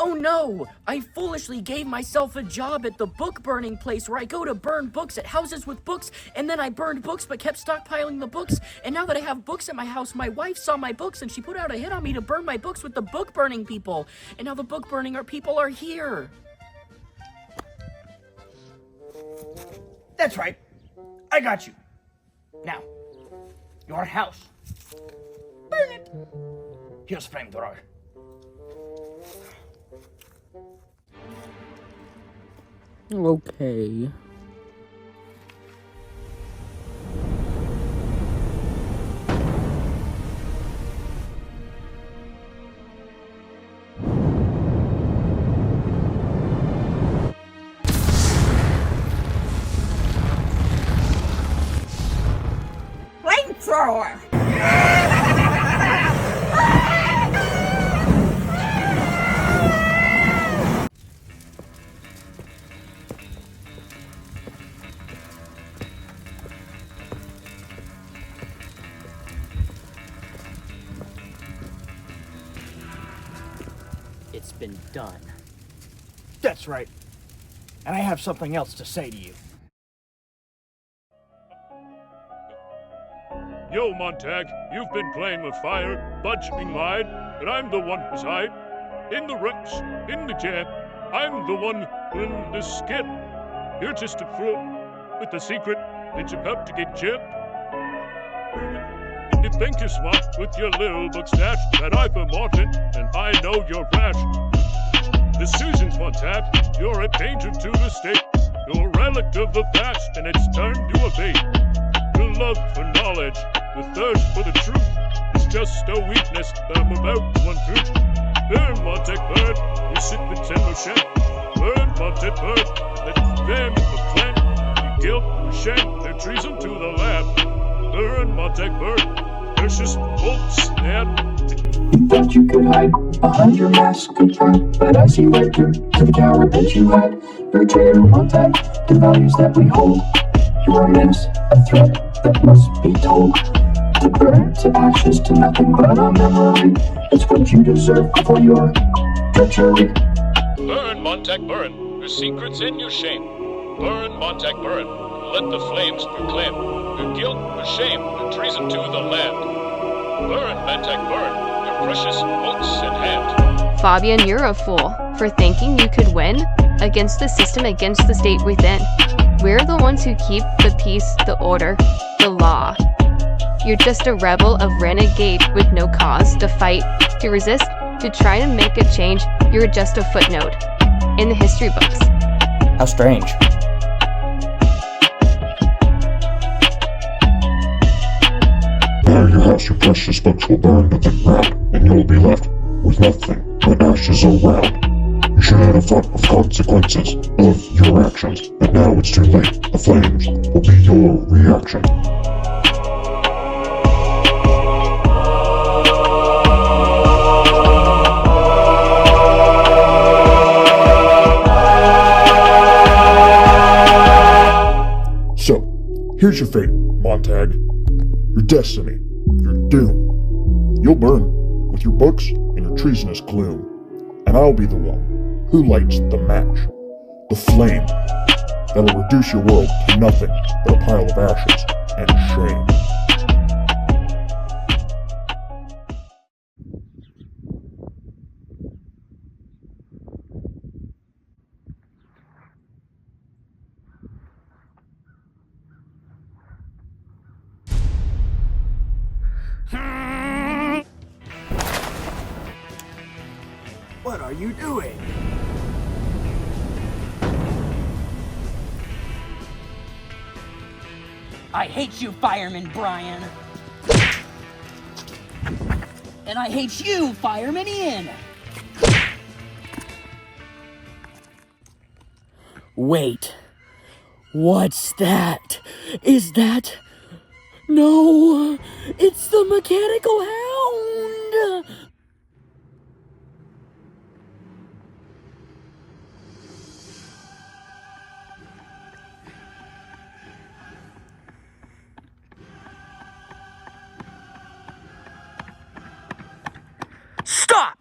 Oh no! I foolishly gave myself a job at the book burning place where I go to burn books at houses with books, and then I burned books but kept stockpiling the books, and now that I have books at my house, my wife saw my books and she put out a hit on me to burn my books with the book burning people, and now the book burning people are here. That's right. I got you. Now, your house. Burn it. Here's flamethrower. Okay. Flamethrower! It's been done. That's right. And I have something else to say to you. Yo, Montag, you've been playing with fire, budgeting lied, but I'm the one who's hide. In the wrecks, in the jam, I'm the one in the skip. You're just a fool with the secret that you're about to get chipped. You think you're smart with your little book stash, that I've been watching, and I know you're rash. The Susan's Montag, you're a danger to the state. You're a relic of the past, and it's turned to a bait. Your love for knowledge, the thirst for the truth, is just a weakness that I'm about to undo. Burn, Montag, burn, you sit the timber shed. Burn, Montag, burn, let them proclaim your guilt and shame, their treason to the land. Burn, Montag, burn, precious bolt snap. You thought you could hide behind your mask and pride, but I see right through to the coward that you had. You're a traitor, Montag, to values that we hold. You're a menace, a threat that must be told. To burn to ashes, to nothing but a memory. It's what you deserve for your treachery. Burn, Montag, burn, your secrets and your shame. Burn, Montag, burn, let the flames proclaim your guilt, your shame, your treason to the land. Burn, Montag, burn, your precious books in hand. Fabian, you're a fool for thinking you could win against the system, against the state within. We're the ones who keep the peace, the order, the law. You're just a rebel, a renegade with no cause to fight, to resist, to try to make a change. You're just a footnote in the history books. How strange. Now your house, your precious books will burn to the ground, and you'll be left with nothing but ashes around. You should have thought of consequences of your actions, but now it's too late. The flames will be your reaction. So, here's your fate, Montag. Your destiny, your doom. You'll burn with your books and your treasonous gloom. And I'll be the one who lights the match, the flame that'll reduce your world to nothing but a pile of ashes and shame. What are you doing? I hate you, Fireman Brian. And I hate you, Fireman Ian. Wait. What's that? Is that... No! It's the mechanical hound! Stop!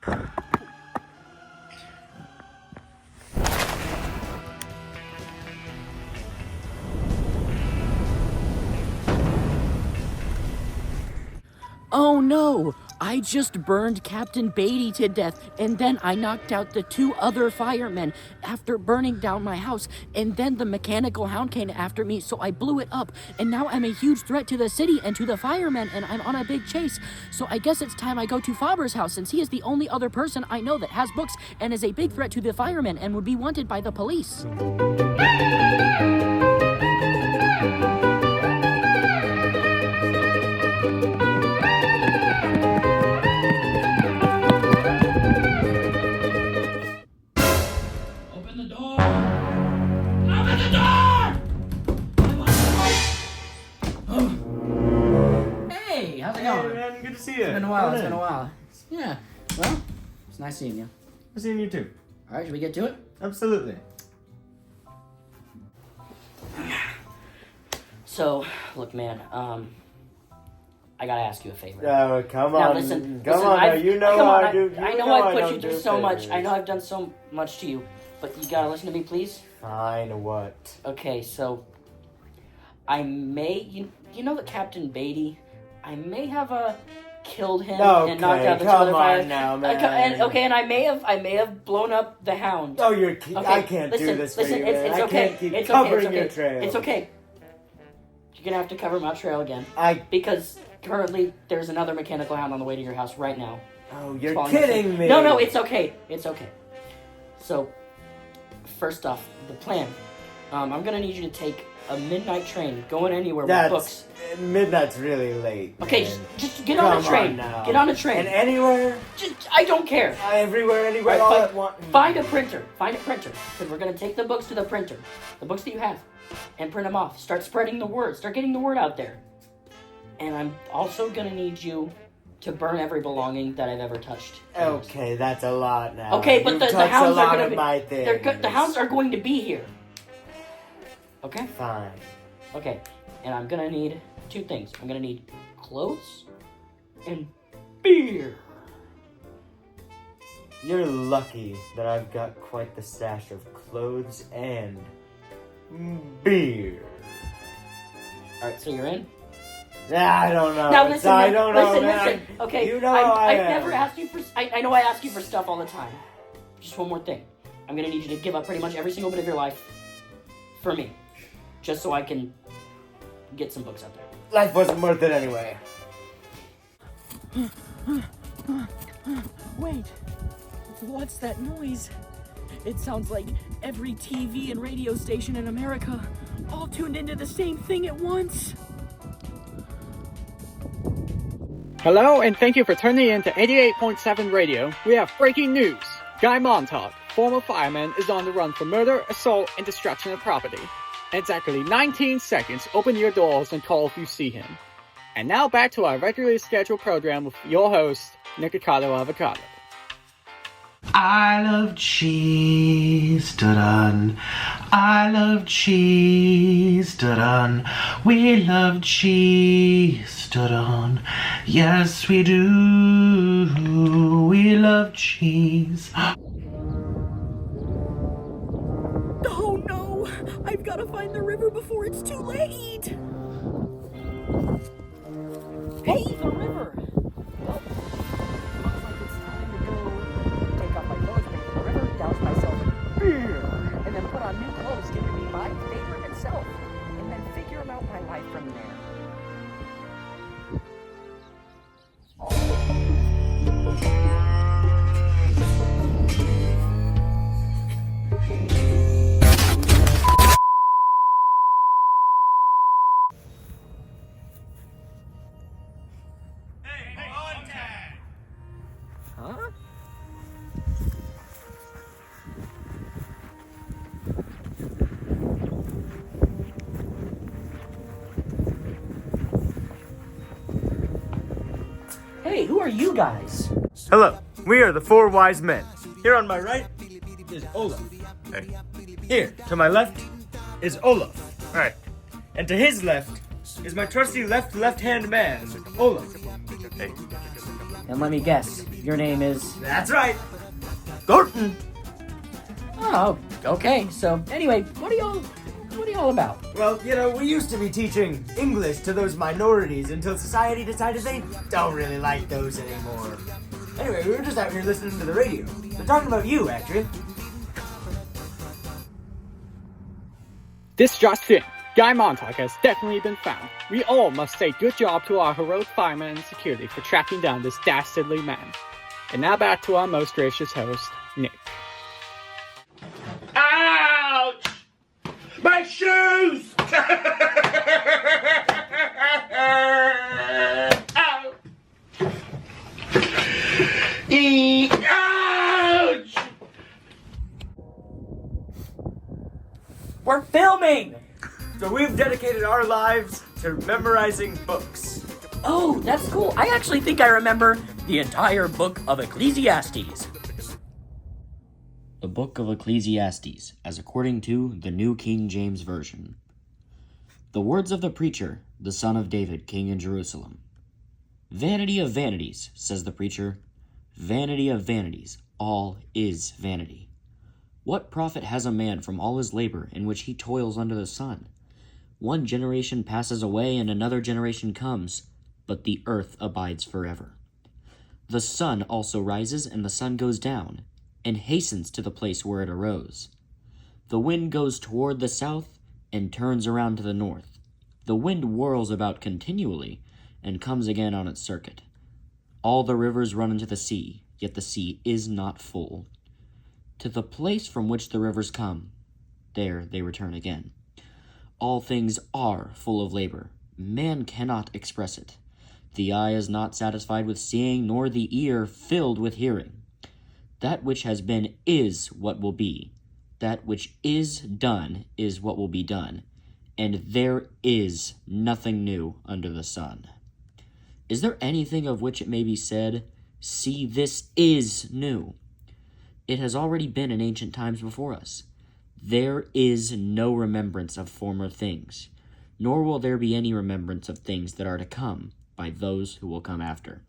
Oh no! I just burned Captain Beatty to death, and then I knocked out the 2 other firemen after burning down my house, and then the mechanical hound came after me, so I blew it up, and now I'm a huge threat to the city and to the firemen, and I'm on a big chase. So I guess it's time I go to Faber's house, since he is the only other person I know that has books and is a big threat to the firemen and would be wanted by the police. Open the door! Open the door! Hey, how's it going? Hey man, good to see you. It's been a while, it's been a while. Yeah, well, it's nice seeing you. I've seen you too. Alright, should we get to it? Absolutely. So, look, man, I gotta ask you a favor. Oh, come on. Now listen, Come on, now, you know come on, I do. I know I've put you through so much. I know I've done so much to you, but you gotta listen to me, please. Fine, what? Okay, so I may, you know that Captain Beatty, I may have killed him and knocked out the 2 other fires. Now, man. And I may have blown up the hound. Oh, Okay, I can't do this for you, man. It's I okay. can't keep It's covering okay. your trail. It's okay. You're gonna have to cover my trail again. Because currently there's another mechanical hound on the way to your house right now. Oh, you're kidding me. No, it's okay. It's okay. So, first off, the plan. I'm gonna need you to take a midnight train, going anywhere with books. Midnight's really late. Okay, man. just get on a train. Now. Get on a train. And anywhere? I don't care. Everywhere, anywhere, all at once. Find a printer. Because we're gonna take the books to the printer. The books that you have. And print them off. Start spreading the word. Start getting the word out there. And I'm also gonna need you to burn every belonging that I've ever touched. Okay, that's a lot now. Okay, but the hounds are gonna be. The The hounds are going to be here. Okay? Fine. Okay. And I'm gonna need 2 things. I'm gonna need clothes and beer. You're lucky that I've got quite the stash of clothes and beer. Alright, so you're in? I don't know. Now listen, I don't know, listen. man. Okay, You know I've never asked you for. I know I ask you for stuff all the time. Just one more thing. I'm gonna need you to give up pretty much every single bit of your life for me, just so I can get some books out there. Life wasn't worth it anyway. Wait, what's that noise? It sounds like every TV and radio station in America all tuned into the same thing at once. Hello, and thank you for tuning in to 88.7 Radio. We have breaking news. Guy Montauk, former fireman, is on the run for murder, assault, and destruction of property. In exactly 19 seconds, open your doors and call if you see him. And now back to our regularly scheduled program with your host, Nikocado Avocado. I love cheese, dun. I love cheese, dun. We love cheese, dun. Yes, we do. We love cheese. Oh no! I've got to find the river before it's too late! Hey, the river! Well, looks like it's time to go take off my clothes, make the river, douse myself in beer, and then put on new clothes, give me my favorite itself, and then figure out my life from there. Huh? Hey, who are you guys? Hello, we are the 4 wise men. Here on my right is Olaf. Hey. Here, to my left, is Olaf. Alright. And to his left is my trusty left-hand man, Olaf. Hey. And let me guess, your name is... That's right. Thornton. Oh, okay. So, anyway, what are What are you all about? Well, we used to be teaching English to those minorities until society decided they don't really like those anymore. Anyway, we were just out here listening to the radio. They're talking about you, actually. This just in. Guy Montauk has definitely been found. We all must say good job to our heroic firemen and security for tracking down this dastardly man. And now back to our most gracious host, Nick. Ouch! My shoes! Ouch! Ouch! We're filming! So we've dedicated our lives to memorizing books. Oh, that's cool. I actually think I remember the entire book of Ecclesiastes. The Book of Ecclesiastes, as according to the New King James Version. The words of the preacher, the son of David, king in Jerusalem. Vanity of vanities, says the preacher. Vanity of vanities, all is vanity. What profit has a man from all his labor in which he toils under the sun? One generation passes away and another generation comes, but the earth abides forever. The sun also rises and the sun goes down, and hastens to the place where it arose. The wind goes toward the south and turns around to the north. The wind whirls about continually and comes again on its circuit. All the rivers run into the sea, yet the sea is not full. To the place from which the rivers come, there they return again. All things are full of labor. Man cannot express it. The eye is not satisfied with seeing, nor the ear filled with hearing. That which has been is what will be. That which is done is what will be done. And there is nothing new under the sun. Is there anything of which it may be said, see, this is new? It has already been in ancient times before us. There is no remembrance of former things, nor will there be any remembrance of things that are to come by those who will come after.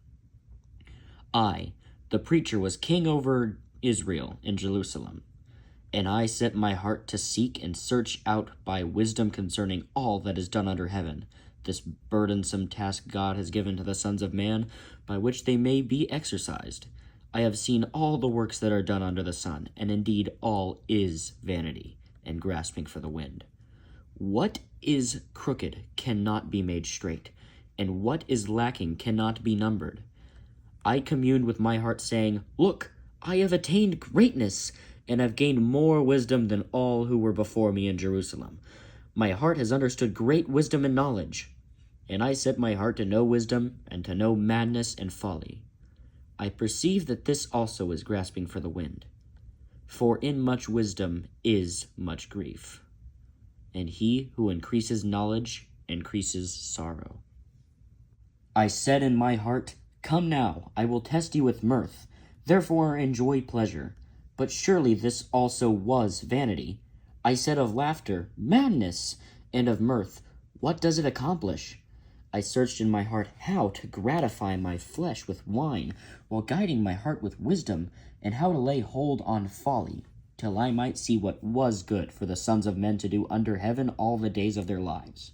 I, the preacher, was king over Israel in Jerusalem, and I set my heart to seek and search out by wisdom concerning all that is done under heaven, this burdensome task God has given to the sons of man, by which they may be exercised. I have seen all the works that are done under the sun, and indeed all is vanity, and grasping for the wind. What is crooked cannot be made straight, and what is lacking cannot be numbered. I communed with my heart, saying, look, I have attained greatness, and have gained more wisdom than all who were before me in Jerusalem. My heart has understood great wisdom and knowledge, and I set my heart to know wisdom, and to know madness and folly. I perceive that this also is grasping for the wind. For in much wisdom is much grief, and he who increases knowledge increases sorrow. I said in my heart, come now, I will test you with mirth, therefore enjoy pleasure. But surely this also was vanity. I said of laughter, madness, and of mirth, what does it accomplish? I searched in my heart how to gratify my flesh with wine, while guiding my heart with wisdom, and how to lay hold on folly, till I might see what was good for the sons of men to do under heaven all the days of their lives.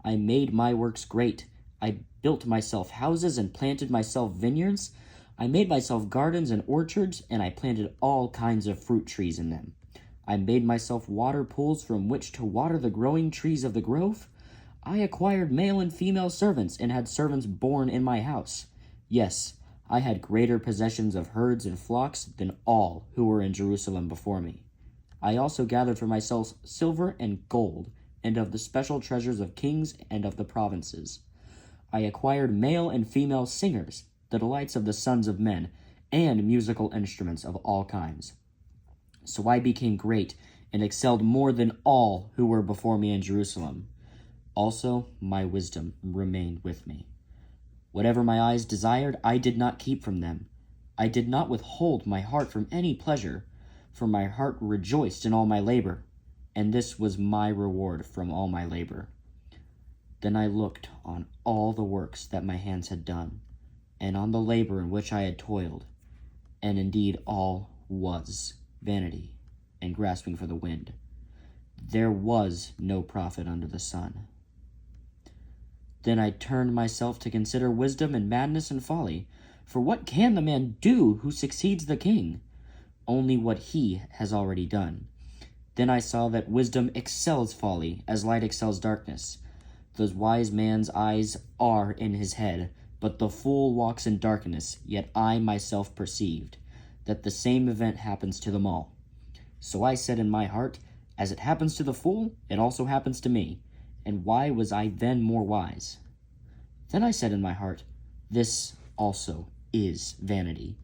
I made my works great. I built myself houses and planted myself vineyards. I made myself gardens and orchards, and I planted all kinds of fruit trees in them. I made myself water pools from which to water the growing trees of the grove. I acquired male and female servants, and had servants born in my house. Yes, I had greater possessions of herds and flocks than all who were in Jerusalem before me. I also gathered for myself silver and gold, and of the special treasures of kings and of the provinces. I acquired male and female singers, the delights of the sons of men, and musical instruments of all kinds. So I became great, and excelled more than all who were before me in Jerusalem. Also, my wisdom remained with me. Whatever my eyes desired, I did not keep from them. I did not withhold my heart from any pleasure, for my heart rejoiced in all my labor, and this was my reward from all my labor. Then I looked on all the works that my hands had done, and on the labor in which I had toiled, and indeed all was vanity and grasping for the wind. There was no profit under the sun. Then I turned myself to consider wisdom and madness and folly. For what can the man do who succeeds the king? Only what he has already done. Then I saw that wisdom excels folly, as light excels darkness. The wise man's eyes are in his head, but the fool walks in darkness. Yet I myself perceived that the same event happens to them all. So I said in my heart, as it happens to the fool, it also happens to me. And why was I then more wise? Then I said in my heart, this also is vanity.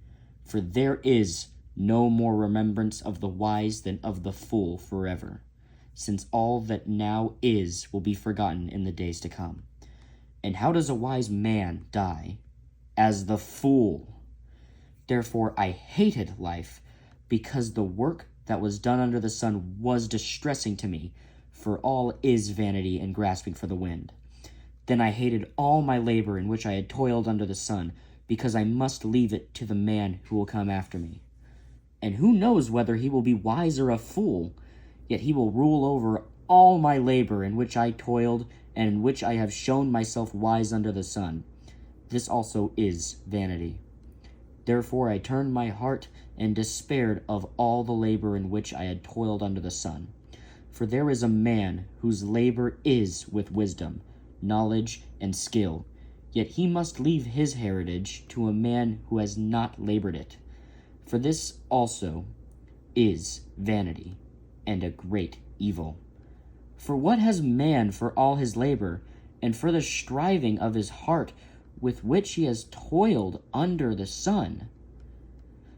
For there is no more remembrance of the wise than of the fool forever, since all that now is will be forgotten in the days to come. And how does a wise man die? As the fool. Therefore I hated life, because the work that was done under the sun was distressing to me, for all is vanity and grasping for the wind. Then I hated all my labor in which I had toiled under the sun, because I must leave it to the man who will come after me. And who knows whether he will be wise or a fool, yet he will rule over all my labor in which I toiled, and in which I have shown myself wise under the sun. This also is vanity. Therefore I turned my heart and despaired of all the labor in which I had toiled under the sun. For there is a man whose labor is with wisdom, knowledge, and skill, yet he must leave his heritage to a man who has not labored it. For this also is vanity, and a great evil. For what has man for all his labor, and for the striving of his heart with which he has toiled under the sun?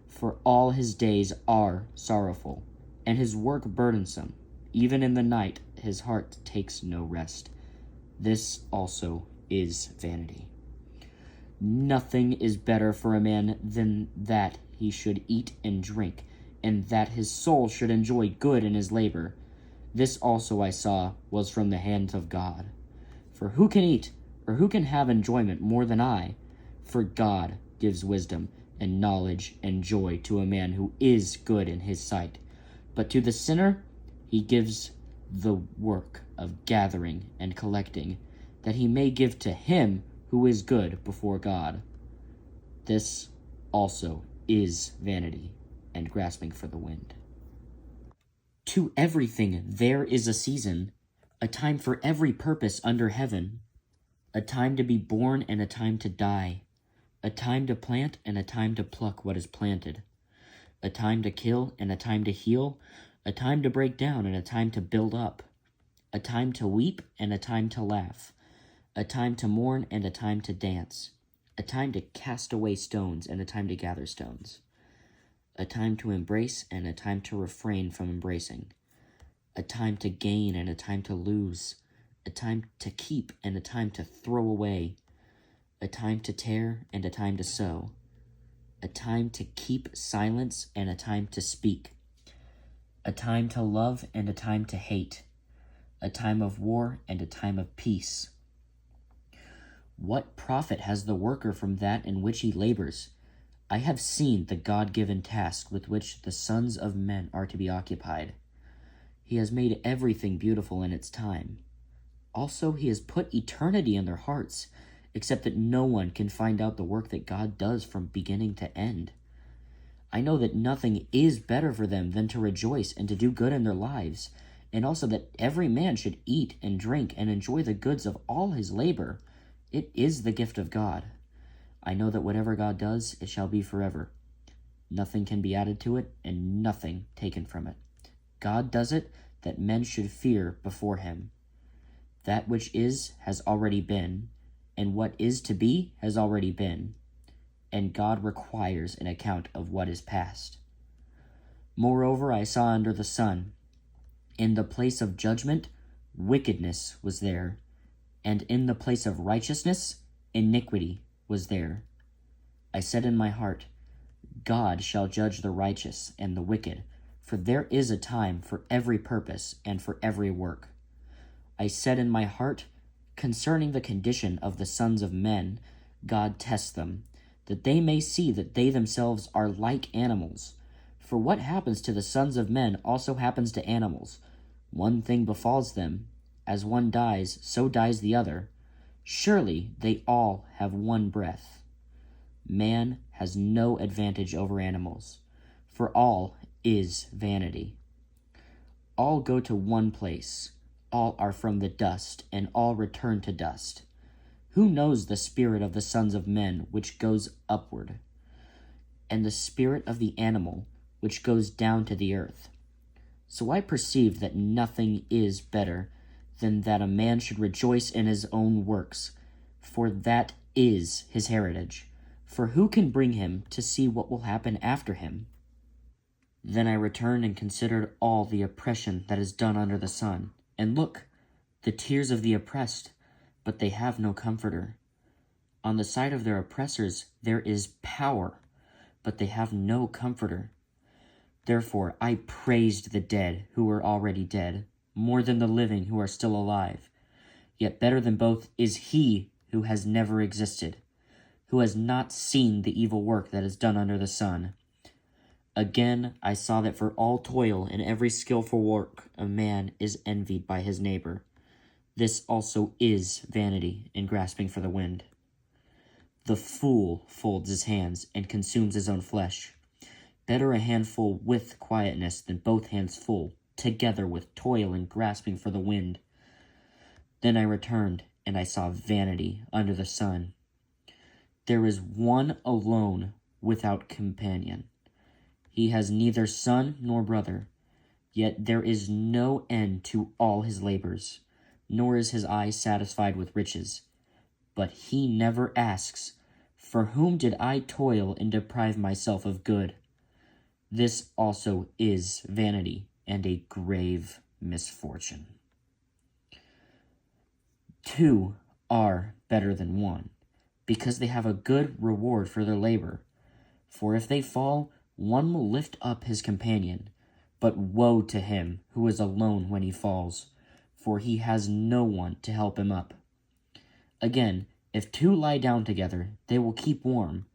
For all his days are sorrowful, and his work burdensome. Even in the night his heart takes no rest. This also is vanity. Nothing is better for a man than that he should eat and drink, and that his soul should enjoy good in his labor. This also I saw was from the hand of God. For who can eat, or who can have enjoyment more than I? For God gives wisdom and knowledge and joy to a man who is good in his sight. But to the sinner he gives the work of gathering and collecting, that he may give to him who is good before God. This also is vanity and grasping for the wind. To everything there is a season, a time for every purpose under heaven, a time to be born and a time to die, a time to plant and a time to pluck what is planted, a time to kill and a time to heal, a time to break down and a time to build up, a time to weep and a time to laugh, a time to mourn and a time to dance, a time to cast away stones and a time to gather stones, a time to embrace and a time to refrain from embracing, a time to gain and a time to lose, a time to keep and a time to throw away, a time to tear and a time to sow, a time to keep silence and a time to speak, a time to love and a time to hate, a time of war and a time of peace. What profit has the worker from that in which he labors? I have seen the God-given task with which the sons of men are to be occupied. He has made everything beautiful in its time. Also, he has put eternity in their hearts, except that no one can find out the work that God does from beginning to end. I know that nothing is better for them than to rejoice and to do good in their lives, and also that every man should eat and drink and enjoy the goods of all his labor. It is the gift of God. I know that whatever God does, it shall be forever. Nothing can be added to it, and nothing taken from it. God does it that men should fear before him. That which is has already been, and what is to be has already been, and God requires an account of what is past. Moreover, I saw under the sun, in the place of judgment, wickedness was there, and in the place of righteousness, iniquity was there. I said in my heart, God shall judge the righteous and the wicked, for there is a time for every purpose and for every work. I said in my heart, concerning the condition of the sons of men, God tests them, that they may see that they themselves are like animals. For what happens to the sons of men also happens to animals. One thing befalls them. As one dies, so dies the other. Surely they all have one breath. Man has no advantage over animals, for all is vanity. All go to one place. All are from the dust, and all return to dust. Who knows the spirit of the sons of men which goes upward, and the spirit of the animal which goes down to the earth? So I perceived that nothing is better than that a man should rejoice in his own works, for that is his heritage. For who can bring him to see what will happen after him? Then I returned and considered all the oppression that is done under the sun. And look, the tears of the oppressed, but they have no comforter. On the side of their oppressors there is power, but they have no comforter. Therefore I praised the dead who were already dead, more than the living who are still alive. Yet better than both is he who has never existed, who has not seen the evil work that is done under the sun. Again I saw that for all toil and every skillful work a man is envied by his neighbor. This also is vanity and grasping for the wind. The fool folds his hands and consumes his own flesh. Better a handful with quietness than both hands full, together with toil and grasping for the wind. Then I returned, and I saw vanity under the sun. There is one alone without companion. He has neither son nor brother, yet there is no end to all his labors, nor is his eye satisfied with riches. But he never asks, for whom did I toil and deprive myself of good? This also is vanity and a grave misfortune. 2 are better than 1, because they have a good reward for their labor. For if they fall, one will lift up his companion. But woe to him who is alone when he falls, for he has no one to help him up. Again, if 2 lie down together, they will keep warm.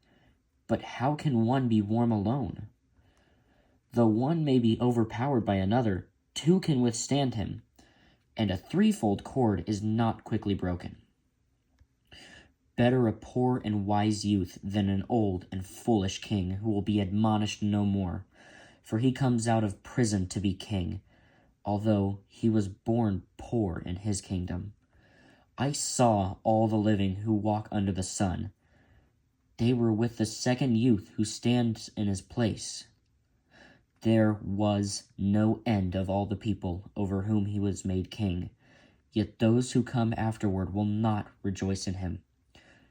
But how can one be warm alone? Though one may be overpowered by another, 2 can withstand him, and a threefold cord is not quickly broken. Better a poor and wise youth than an old and foolish king who will be admonished no more, for he comes out of prison to be king, although he was born poor in his kingdom. I saw all the living who walk under the sun. They were with the second youth who stands in his place. There was no end of all the people over whom he was made king, yet those who come afterward will not rejoice in him.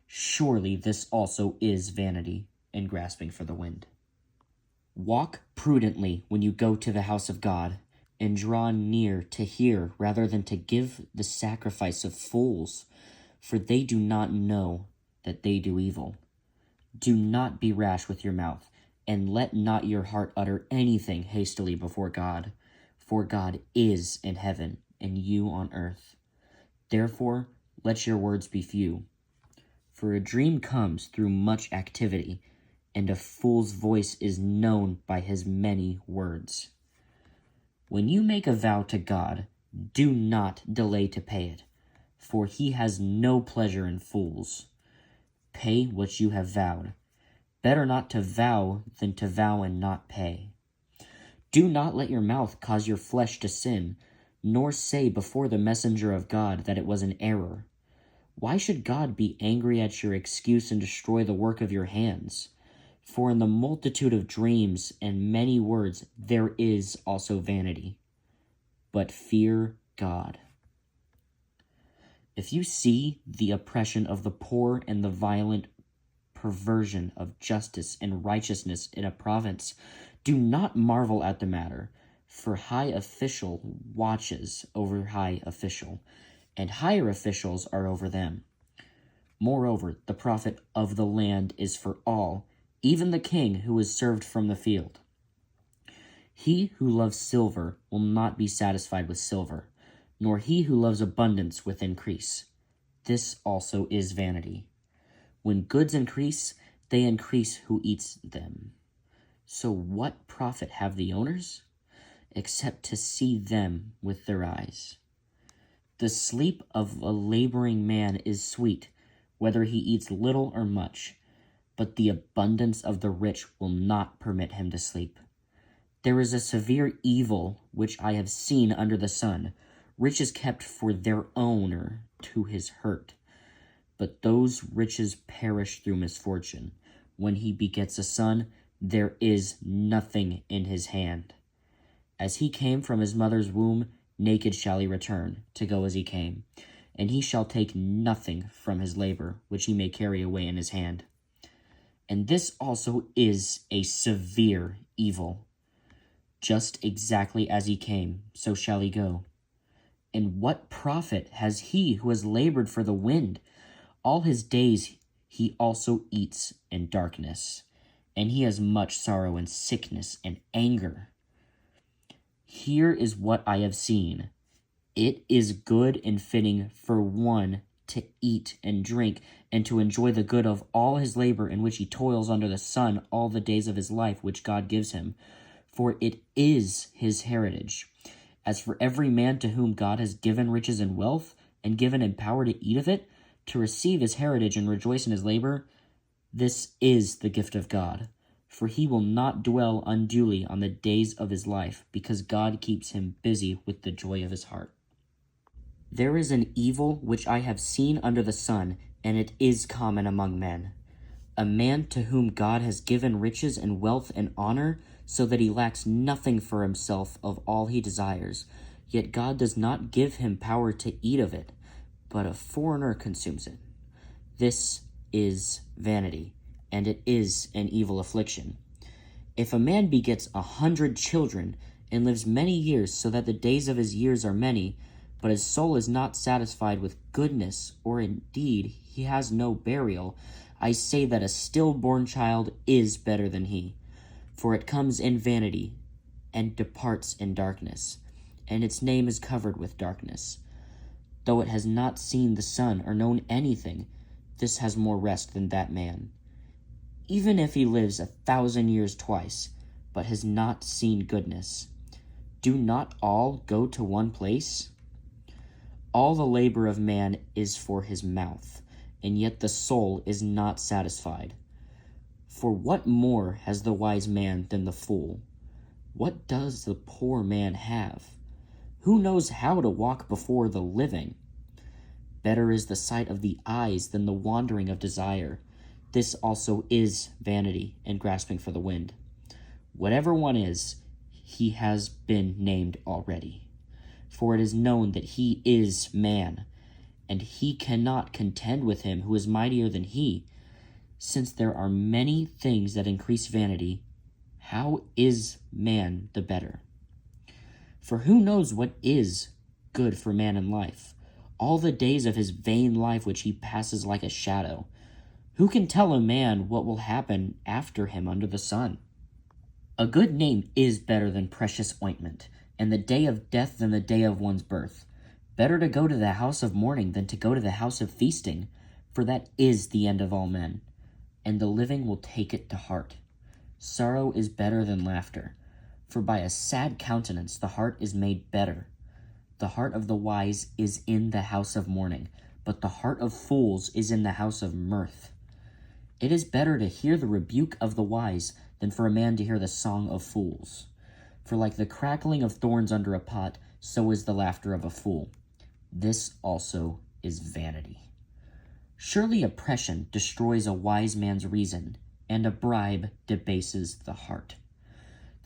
Surely this also is vanity and grasping for the wind. Walk prudently when you go to the house of God, and draw near to hear rather than to give the sacrifice of fools, for they do not know that they do evil. Do not be rash with your mouth, and let not your heart utter anything hastily before God, for God is in heaven, and you on earth. Therefore, let your words be few. For a dream comes through much activity, and a fool's voice is known by his many words. When you make a vow to God, do not delay to pay it, for he has no pleasure in fools. Pay what you have vowed. Better not to vow than to vow and not pay. Do not let your mouth cause your flesh to sin, nor say before the messenger of God that it was an error. Why should God be angry at your excuse and destroy the work of your hands? For in the multitude of dreams and many words there is also vanity. But fear God. If you see the oppression of the poor and the violent perversion of justice and righteousness in a province, do not marvel at the matter, for high official watches over high official, and higher officials are over them. Moreover, the profit of the land is for all, even the king who is served from the field. He who loves silver will not be satisfied with silver, nor he who loves abundance with increase. This also is vanity. When goods increase, they increase who eats them. So what profit have the owners? except to see them with their eyes. The sleep of a laboring man is sweet, whether he eats little or much, but the abundance of the rich will not permit him to sleep. There is a severe evil which I have seen under the sun, riches kept for their owner to his hurt. But those riches perish through misfortune. When he begets a son, there is nothing in his hand. As he came from his mother's womb, naked shall he return, to go as he came, and he shall take nothing from his labor, which he may carry away in his hand. And this also is a severe evil. Just exactly as he came, so shall he go. And what profit has he who has labored for the wind? All his days he also eats in darkness, and he has much sorrow and sickness and anger. Here is what I have seen. It is good and fitting for one to eat and drink and to enjoy the good of all his labor in which he toils under the sun all the days of his life which God gives him, for it is his heritage. As for every man to whom God has given riches and wealth, and given him power to eat of it, to receive his heritage and rejoice in his labor, this is the gift of God. For he will not dwell unduly on the days of his life, because God keeps him busy with the joy of his heart. There is an evil which I have seen under the sun, and it is common among men. A man to whom God has given riches and wealth and honor, so that he lacks nothing for himself of all he desires, yet God does not give him power to eat of it, but a foreigner consumes it. This is vanity, and it is an evil affliction. If a man begets 100 children, and lives many years, so that the days of his years are many, but his soul is not satisfied with goodness, or indeed he has no burial, I say that a stillborn child is better than he. For it comes in vanity, and departs in darkness, and its name is covered with darkness. Though it has not seen the sun or known anything, this has more rest than that man. Even if he lives 1,000 years twice, but has not seen goodness, do not all go to one place? All the labor of man is for his mouth, and yet the soul is not satisfied. For what more has the wise man than the fool? What does the poor man have? Who knows how to walk before the living? Better is the sight of the eyes than the wandering of desire. This also is vanity and grasping for the wind. Whatever one is, he has been named already. For it is known that he is man, and he cannot contend with him who is mightier than he. Since there are many things that increase vanity, how is man the better? For who knows what is good for man in life, all the days of his vain life which he passes like a shadow? Who can tell a man what will happen after him under the sun? A good name is better than precious ointment, and the day of death than the day of one's birth. Better to go to the house of mourning than to go to the house of feasting, for that is the end of all men, and the living will take it to heart. Sorrow is better than laughter, for by a sad countenance the heart is made better. The heart of the wise is in the house of mourning, but the heart of fools is in the house of mirth. It is better to hear the rebuke of the wise than for a man to hear the song of fools. For like the crackling of thorns under a pot, so is the laughter of a fool. This also is vanity. Surely oppression destroys a wise man's reason, and a bribe debases the heart.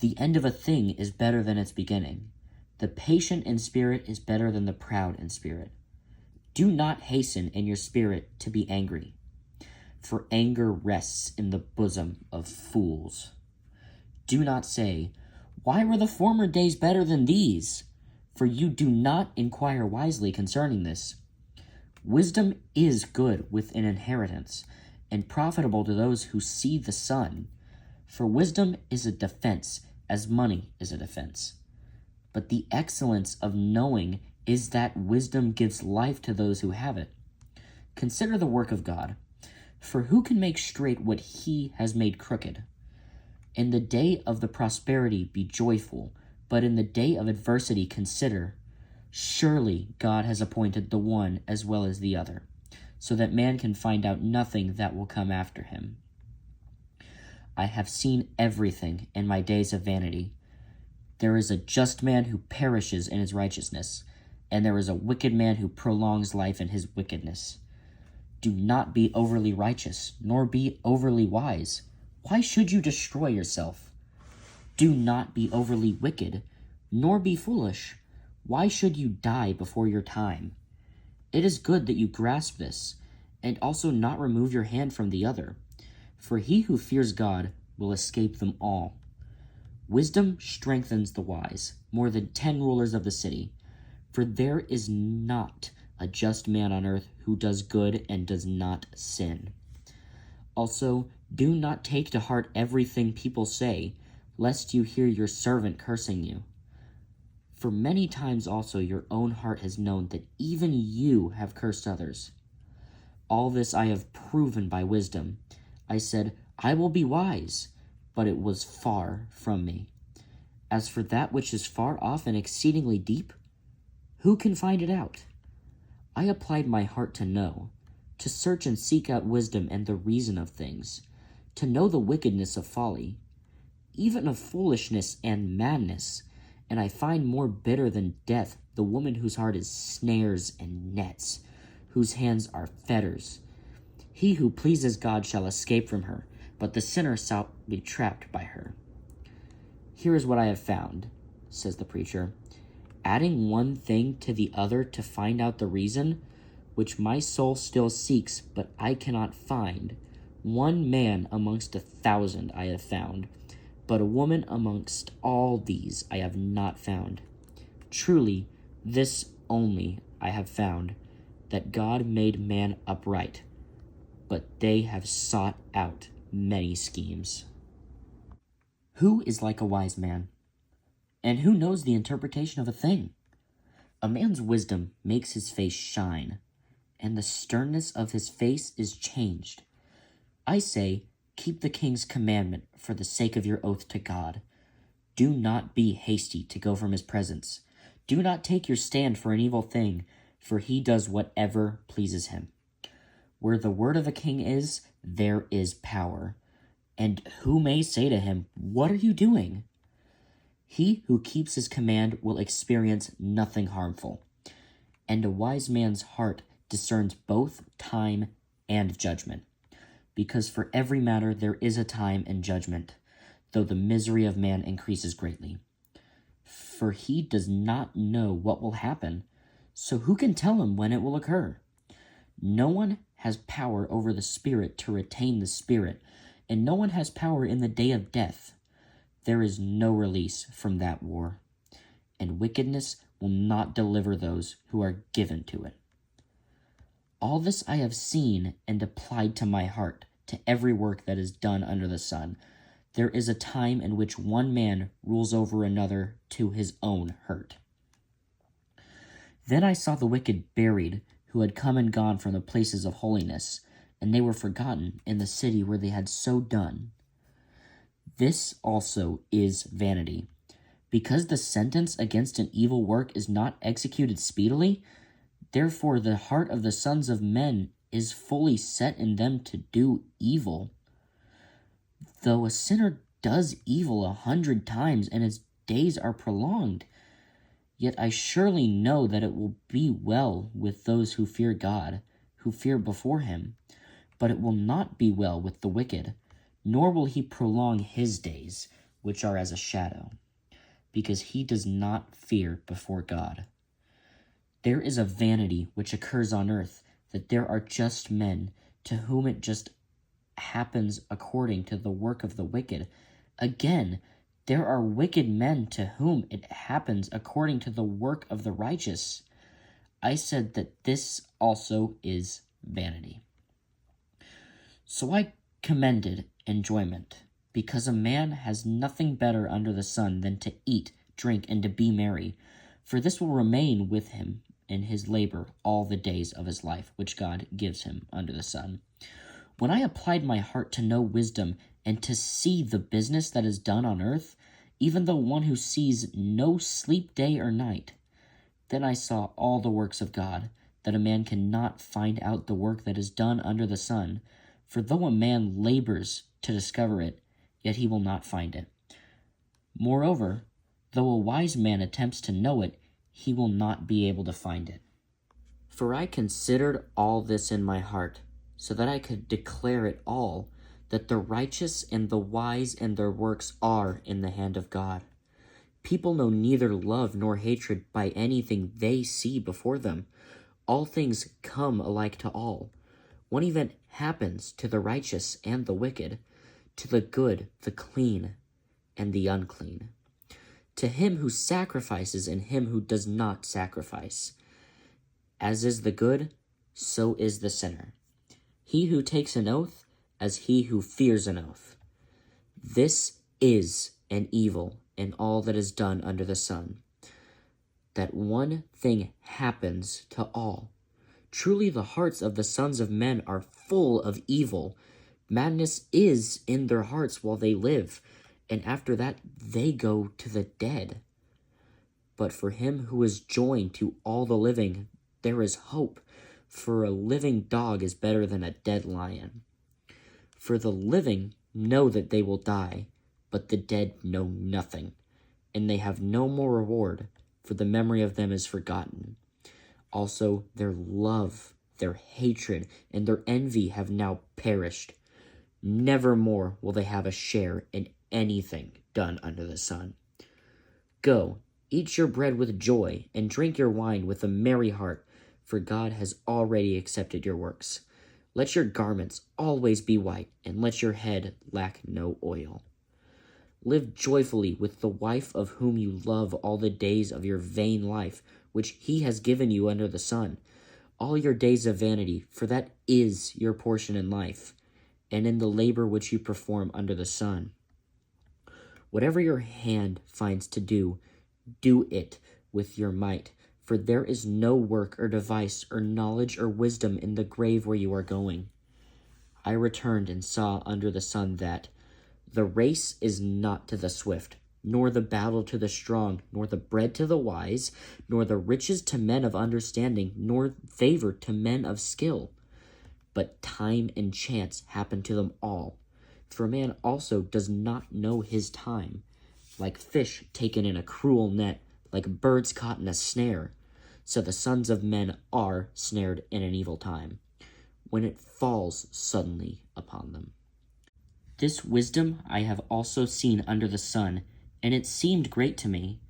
The end of a thing is better than its beginning. The patient in spirit is better than the proud in spirit. Do not hasten in your spirit to be angry, for anger rests in the bosom of fools. Do not say, "Why were the former days better than these?" For you do not inquire wisely concerning this. Wisdom is good with an inheritance, and profitable to those who see the sun. For wisdom is a defense, as money is a defense. But the excellence of knowing is that wisdom gives life to those who have it. Consider the work of God, for who can make straight what he has made crooked? In the day of the prosperity be joyful, But in the day of adversity consider, surely God has appointed the one as well as the other, so that man can find out nothing that will come after him. I have seen everything in my days of vanity. There is a just man who perishes in his righteousness, and there is a wicked man who prolongs life in his wickedness. Do not be overly righteous, nor be overly wise. Why should you destroy yourself? Do not be overly wicked, nor be foolish. Why should you die before your time? It is good that you grasp this, and also not remove your hand from the other. For he who fears God will escape them all. Wisdom strengthens the wise, more than 10 rulers of the city. For there is not a just man on earth who does good and does not sin. Also, do not take to heart everything people say, lest you hear your servant cursing you. For many times also your own heart has known that even you have cursed others. All this I have proven by wisdom. I said, I will be wise, but it was far from me. As for that which is far off and exceedingly deep, who can find it out? I applied my heart to know, to search and seek out wisdom and the reason of things, to know the wickedness of folly, even of foolishness and madness, and I find more bitter than death the woman whose heart is snares and nets, whose hands are fetters. He who pleases God shall escape from her, but the sinner shall be trapped by her. Here is what I have found, says the preacher. Adding one thing to the other to find out the reason, which my soul still seeks, but I cannot find. One man amongst 1,000 I have found, but a woman amongst all these I have not found. Truly, this only I have found, that God made man upright, but they have sought out many schemes. Who is like a wise man? And who knows the interpretation of a thing? A man's wisdom makes his face shine, and the sternness of his face is changed. I say, keep the king's commandment for the sake of your oath to God. Do not be hasty to go from his presence. Do not take your stand for an evil thing, for he does whatever pleases him. Where the word of a king is, there is power. And who may say to him, what are you doing? He who keeps his command will experience nothing harmful. And a wise man's heart discerns both time and judgment. Because for every matter there is a time and judgment, though the misery of man increases greatly. For he does not know what will happen, so who can tell him when it will occur? No one has power over the spirit to retain the spirit, and no one has power in the day of death. There is no release from that war, and wickedness will not deliver those who are given to it. All this I have seen and applied to my heart, to every work that is done under the sun. There is a time in which one man rules over another to his own hurt. Then I saw the wicked buried, who had come and gone from the places of holiness, and they were forgotten in the city where they had so done. This also is vanity. Because the sentence against an evil work is not executed speedily, therefore the heart of the sons of men is fully set in them to do evil. Though a sinner does evil 100 times and his days are prolonged, yet I surely know that it will be well with those who fear God, who fear before him. But it will not be well with the wicked, nor will he prolong his days, which are as a shadow, because he does not fear before God. There is a vanity which occurs on earth, that there are just men to whom it just happens according to the work of the wicked. Again, there are wicked men to whom it happens according to the work of the righteous. I said that this also is vanity. So I commended enjoyment, because a man has nothing better under the sun than to eat, drink, and to be merry, for this will remain with him in his labor all the days of his life, which God gives him under the sun. When I applied my heart to know wisdom and to see the business that is done on earth, even the one who sees no sleep day or night. Then I saw all the works of God, that a man cannot find out the work that is done under the sun. For though a man labors to discover it, yet he will not find it. Moreover, though a wise man attempts to know it, he will not be able to find it. For I considered all this in my heart, so that I could declare it all, that the righteous and the wise and their works are in the hand of God. People know neither love nor hatred by anything they see before them. All things come alike to all. One event happens to the righteous and the wicked, to the good, the clean, and the unclean, to him who sacrifices and him who does not sacrifice. As is the good, so is the sinner. He who takes an oath, as he who fears an oath. This is an evil in all that is done under the sun, that one thing happens to all. Truly the hearts of the sons of men are full of evil. Madness is in their hearts while they live, and after that they go to the dead. But for him who is joined to all the living, there is hope, for a living dog is better than a dead lion. For the living know that they will die, but the dead know nothing, and they have no more reward, for the memory of them is forgotten. Also their love, their hatred, and their envy have now perished. Never more will they have a share in anything done under the sun. Go, eat your bread with joy, and drink your wine with a merry heart, for God has already accepted your works. Let your garments always be white, and let your head lack no oil. Live joyfully with the wife of whom you love all the days of your vain life, which he has given you under the sun, all your days of vanity, for that is your portion in life, and in the labor which you perform under the sun. Whatever your hand finds to do, do it with your might, for there is no work or device or knowledge or wisdom in the grave where you are going. I returned and saw under the sun that the race is not to the swift, nor the battle to the strong, nor the bread to the wise, nor the riches to men of understanding, nor favor to men of skill. But time and chance happen to them all. For man also does not know his time. Like fish taken in a cruel net, like birds caught in a snare, so the sons of men are snared in an evil time, when it falls suddenly upon them. This wisdom I have also seen under the sun, and it seemed great to me.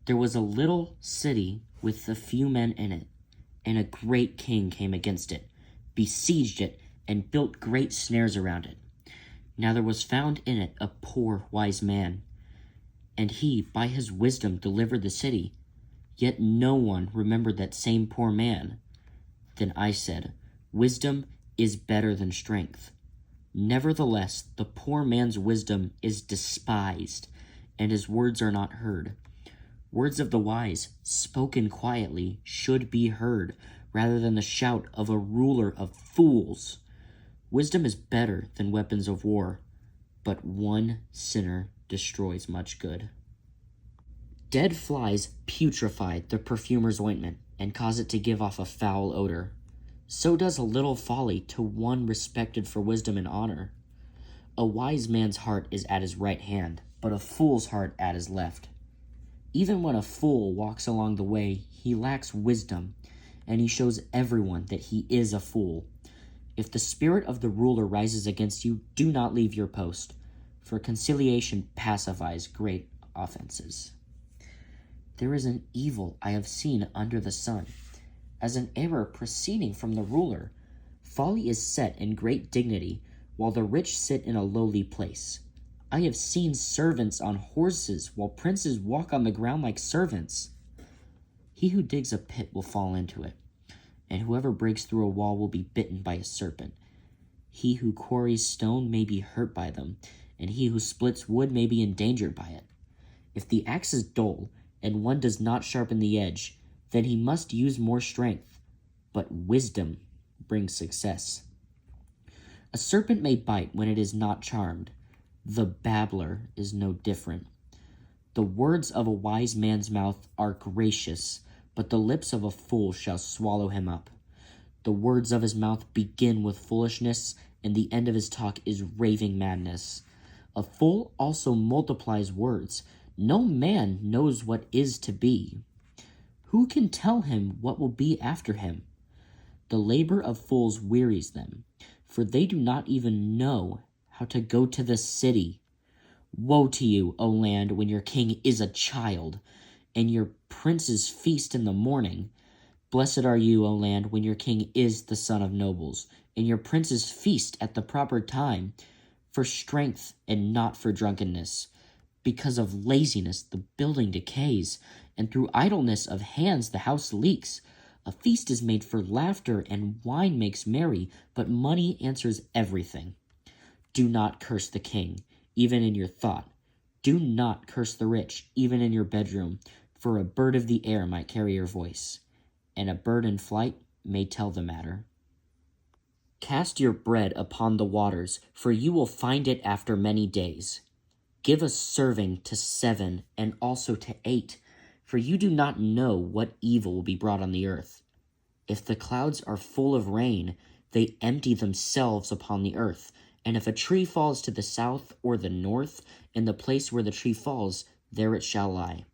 There was a little city with a few men in it, and a great king came against it, besieged it, and built great snares around it. Now there was found in it a poor wise man, and he by his wisdom delivered the city. Yet no one remembered that same poor man. Then I said, Wisdom is better than strength. Nevertheless, the poor man's wisdom is despised, and his words are not heard. Words of the wise, spoken quietly, should be heard, rather than the shout of a ruler of fools. Wisdom is better than weapons of war, but one sinner destroys much good. Dead flies putrefy the perfumer's ointment and cause it to give off a foul odor. So does a little folly to one respected for wisdom and honor. A wise man's heart is at his right hand, but a fool's heart at his left. Even when a fool walks along the way, he lacks wisdom, and he shows everyone that he is a fool. If the spirit of the ruler rises against you, do not leave your post, for conciliation pacifies great offenses. There is an evil I have seen under the sun, as an error proceeding from the ruler. Folly is set in great dignity, while the rich sit in a lowly place. I have seen servants on horses, while princes walk on the ground like servants. He who digs a pit will fall into it, and whoever breaks through a wall will be bitten by a serpent. He who quarries stone may be hurt by them, and he who splits wood may be endangered by it. If the axe is dull, and one does not sharpen the edge, then he must use more strength, but wisdom brings success. A serpent may bite when it is not charmed. The babbler is no different. The words of a wise man's mouth are gracious, but the lips of a fool shall swallow him up. The words of his mouth begin with foolishness, and the end of his talk is raving madness. A fool also multiplies words. No man knows what is to be. Who can tell him what will be after him? The labor of fools wearies them, for they do not even know how to go to the city. Woe to you, O land, when your king is a child, and your princes feast in the morning. Blessed are you, O land, when your king is the son of nobles, and your princes feast at the proper time, for strength and not for drunkenness. Because of laziness the building decays, and through idleness of hands the house leaks. A feast is made for laughter, and wine makes merry, but money answers everything. Do not curse the king, even in your thought. Do not curse the rich, even in your bedroom, for a bird of the air might carry your voice, and a bird in flight may tell the matter. Cast your bread upon the waters, for you will find it after many days. Give a serving to 7 and also to 8, for you do not know what evil will be brought on the earth. If the clouds are full of rain, they empty themselves upon the earth. And if a tree falls to the south or the north, in the place where the tree falls, there it shall lie.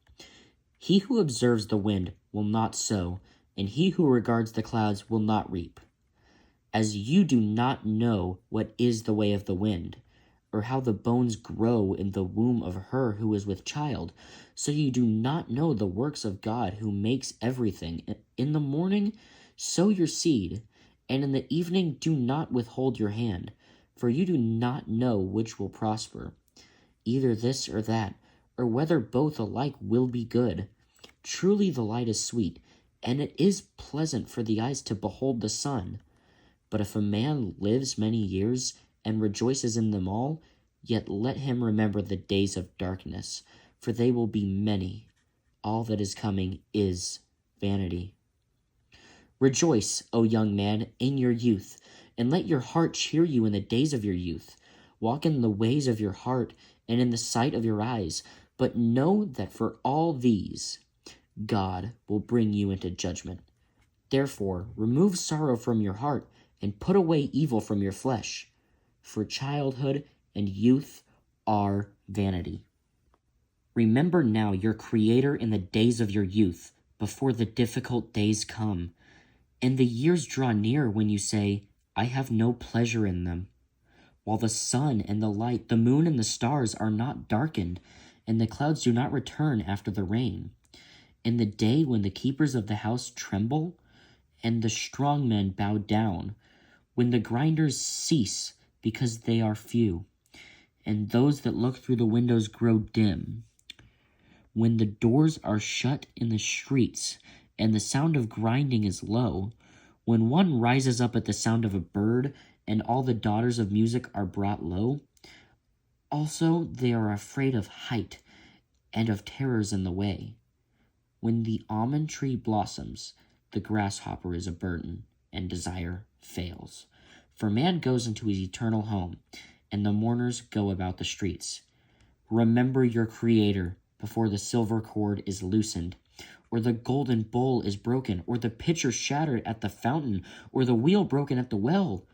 He who observes the wind will not sow, and he who regards the clouds will not reap. As you do not know what is the way of the wind, or how the bones grow in the womb of her who is with child, so you do not know the works of God who makes everything. In the morning sow your seed, and in the evening do not withhold your hand, for you do not know which will prosper, either this or that, or whether both alike will be good. Truly the light is sweet, and it is pleasant for the eyes to behold the sun. But if a man lives many years and rejoices in them all, yet let him remember the days of darkness, for they will be many. All that is coming is vanity. Rejoice, O young man, in your youth, and let your heart cheer you in the days of your youth. Walk in the ways of your heart and in the sight of your eyes, but know that for all these God will bring you into judgment. Therefore, remove sorrow from your heart and put away evil from your flesh, for childhood and youth are vanity. Remember now your Creator in the days of your youth, before the difficult days come, and the years draw near when you say, I have no pleasure in them. While the sun and the light, the moon and the stars are not darkened, and the clouds do not return after the rain. In the day when the keepers of the house tremble, and the strong men bow down, when the grinders cease because they are few, and those that look through the windows grow dim, when the doors are shut in the streets, and the sound of grinding is low, when one rises up at the sound of a bird, and all the daughters of music are brought low. Also they are afraid of height, and of terrors in the way. When the almond tree blossoms, the grasshopper is a burden, and desire fails. For man goes into his eternal home, and the mourners go about the streets. Remember your Creator before the silver cord is loosened, or the golden bowl is broken, or the pitcher shattered at the fountain, or the wheel broken at the well.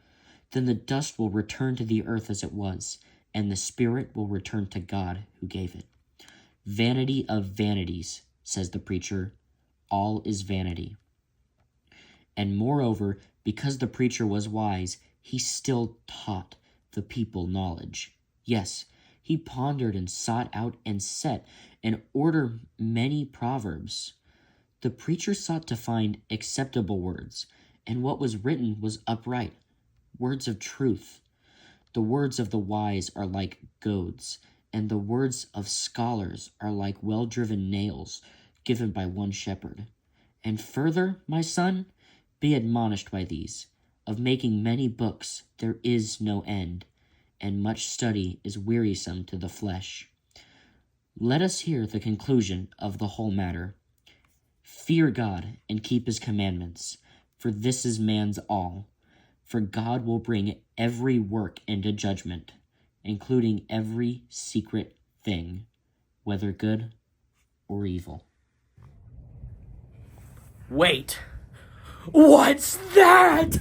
Then the dust will return to the earth as it was, and the spirit will return to God who gave it. Vanity of vanities, says the preacher, all is vanity. And moreover, because the preacher was wise, he still taught the people knowledge. Yes, he pondered and sought out and set in order many proverbs. The preacher sought to find acceptable words, and what was written was upright, words of truth. The words of the wise are like goads, and the words of scholars are like well-driven nails given by one shepherd. And further, my son, be admonished by these. Of making many books there is no end, and much study is wearisome to the flesh. Let us hear the conclusion of the whole matter. Fear God and keep his commandments, for this is man's all. For God will bring every work into judgment, including every secret thing. whether good or evil. Wait. What's that?